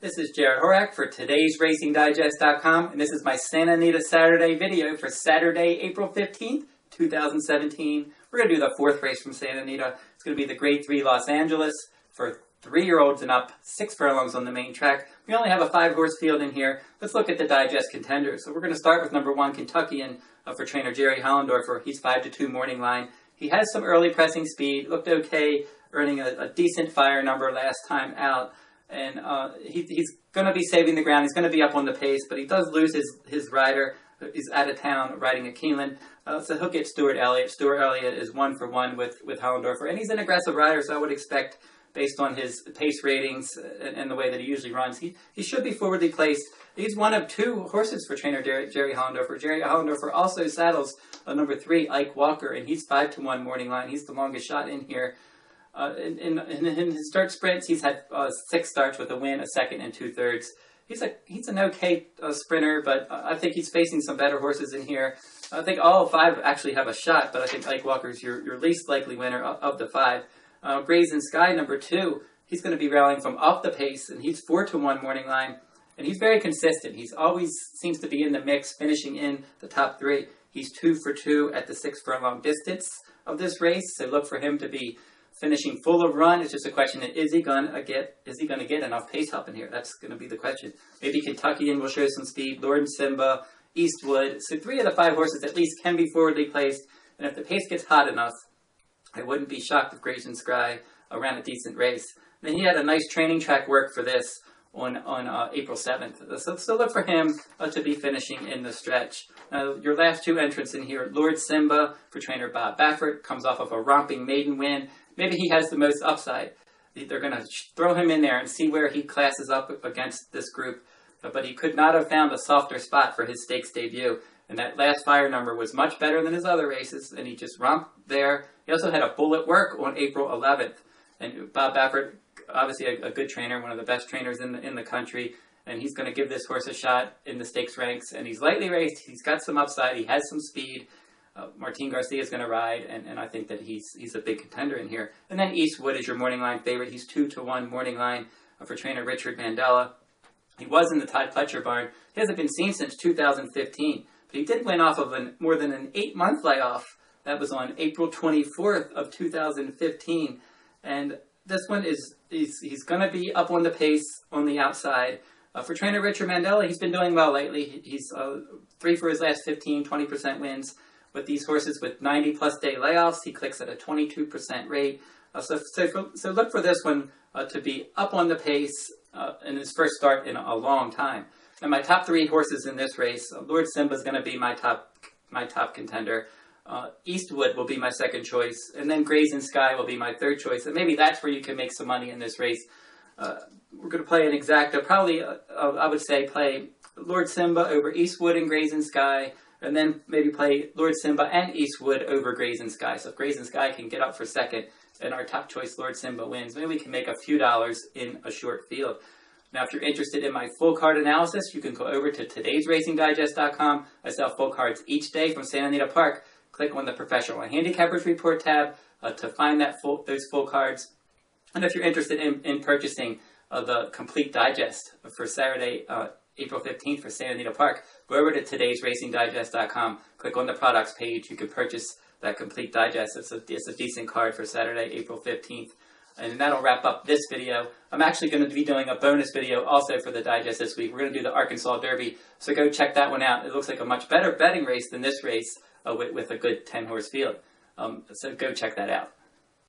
This is Jared Horak for today's RacingDigest.com, and this is my Santa Anita Saturday video for Saturday, April 15th, 2017. We're going to do the fourth race from Santa Anita. It's going to be the Grade 3 Los Angeles for 3-year-olds and up, 6 furlongs on the main track. We only have a 5-horse field in here. Let's look at the digest contenders. So we're going to start with number 1, Kentuckian, for trainer Jerry Hollendorfer. He's 5-2 morning line. He has some early pressing speed, looked okay, earning a decent fire number last time out. And he's going to be saving the ground. He's going to be up on the pace, but he does lose his rider. He's out of town riding at Keeneland. So he'll get Stuart Elliott. Stuart Elliott is 1-for-1 with Hollendorfer. And he's an aggressive rider, so I would expect, based on his pace ratings and the way that he usually runs, he should be forwardly placed. He's one of 2 horses for trainer Jerry Hollendorfer. Jerry Hollendorfer also saddles number 3, Ike Walker, and he's 5-1 morning line. He's the longest shot in here. In his start sprints, he's had 6 starts with a win, a second, and 2/3. He's an okay sprinter, but I think he's facing some better horses in here. I think all 5 actually have a shot, but I think Ike Walker's your least likely winner of the 5. Brazen Sky, number 2, he's going to be rallying from off the pace, and he's 4-1 morning line, and he's very consistent. He's always seems to be in the mix, finishing in the top 3. He's 2-for-2 at the 6 furlong distance of this race, so look for him to be finishing full of run. It's just a question of is he gonna get enough pace up in here? That's gonna be the question. Maybe Kentuckian will show some speed. Lord Simba, Eastwood. So 3 of the 5 horses at least can be forwardly placed. And if the pace gets hot enough, I wouldn't be shocked if Brazen Sky ran a decent race. And he had a nice training track work for this on April 7th. So look for him to be finishing in the stretch. Your last 2 entrants in here, Lord Simba for trainer Bob Baffert, comes off of a romping maiden win. Maybe he has the most upside. They're going to throw him in there and see where he classes up against this group. But he could not have found a softer spot for his stakes debut. And that last fire number was much better than his other races, and he just romped there. He also had a bullet work on April 11th. And Bob Baffert, obviously a good trainer, one of the best trainers in the country, and he's going to give this horse a shot in the stakes ranks. And he's lightly raced. He's got some upside. He has some speed. Martin Garcia is going to ride, and I think that he's a big contender in here. And then Eastwood is your morning line favorite. He's 2-1 morning line for trainer Richard Mandella. He was in the Todd Pletcher barn. He hasn't been seen since 2015, but he did win off of more than an 8-month layoff. That was on April 24th of 2015, and this one he's going to be up on the pace on the outside. For trainer Richard Mandella, he's been doing well lately. He's 3 for his last 15, 20% wins. With these horses with 90-plus day layoffs, he clicks at a 22% rate. So look for this one to be up on the pace in his first start in a long time. And my top 3 horses in this race, Lord Simba is going to be my top contender. Eastwood will be my second choice, and then Brazen Sky will be my third choice. And maybe that's where you can make some money in this race. We're going to play an exacta. Probably, I would say, play Lord Simba over Eastwood and Brazen Sky, and then maybe play Lord Simba and Eastwood over Brazen Sky. So if Brazen Sky can get up for second and our top choice Lord Simba wins, maybe we can make a few dollars in a short field. Now, if you're interested in my full card analysis, you can go over to today'sracingdigest.com. I sell full cards each day from Santa Anita Park. Click on the Professional Handicappers Report tab to find those full cards. And if you're interested in purchasing the complete digest for Saturday, April 15th for Santa Anita Park, go over to today'sracingdigest.com, click on the products page. You can purchase that complete digest. It's a decent card for Saturday, April 15th. And that'll wrap up this video. I'm actually going to be doing a bonus video also for the digest this week. We're going to do the Arkansas Derby, so go check that one out. It looks like a much better betting race than this race with a good 10-horse field. So go check that out.